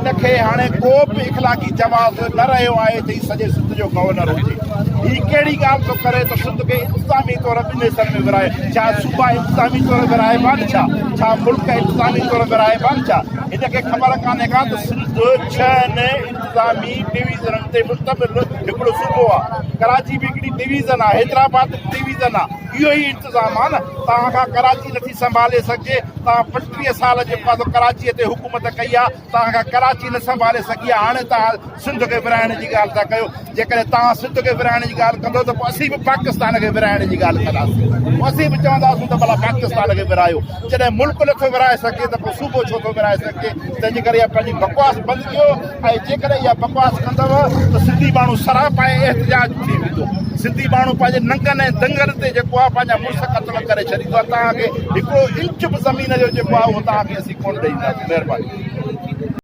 इनखे हाणे को बि इख़लाक़ी जवाब न रहियो आहे त हीउ सॼे सिंध जो गवर्नर हुजे। हीअ कहिड़ी ॻाल्हि थो करे त सिंध खे इंतिज़ामी तौर ॿिनि हिसनि में विराए, छा सूबा इंतिज़ामी तौर विराइबा छा मुल्क इंतिज़ामी तौर विराइबा छा? हिनखे ख़बर कान्हे का त सिंध 6 इंतिज़ामी डिवीज़ननि ते मुश्तमिल हिकिड़ो सूबो आहे। कराची बि हिकिड़ी डिवीज़न आहे, हैदराबाद डिवीज़न आहे। इहो ई इंतिज़ाम आहे न। तव्हां खां कराची नथी संभाले सघिजे, तव्हां 35 साल जेको आहे कराचीअ ते हुकूमत कई आहे, तव्हां खां कराची न संभाले सघी आहे। हाणे तव्हां सिंध खे विराइण जी ॻाल्हि था कयो। जेकॾहिं तव्हां सिंध खे विराइण जी ॻाल्हि कंदो त पोइ असीं बि पाकिस्तान खे विराइण जी ॻाल्हि कंदासीं। असीं बि चवंदासीं त भला पाकिस्तान खे विरायो। जॾहिं मुल्क नथो विराए सघे त पोइ सूबो छो थो विराए सघे? तंहिंजे करे इहा पंहिंजी बकवास बंदि कयो। ऐं जेकॾहिं इहा बकवास कंदव त सिंधी माण्हू सराह पाए एहतिजाज थी वेंदो। सिंधी माण्हू पंहिंजे नंगनि ऐं दंगनि ते जेको आहे पंहिंजा मुड़ुस क़त्ल करे छॾींदो आहे। तव्हांखे हिकिड़ो इंच बि ज़मीन जो जेको आहे उहो तव्हांखे असीं कोन ॾींदासीं। महिरबानी।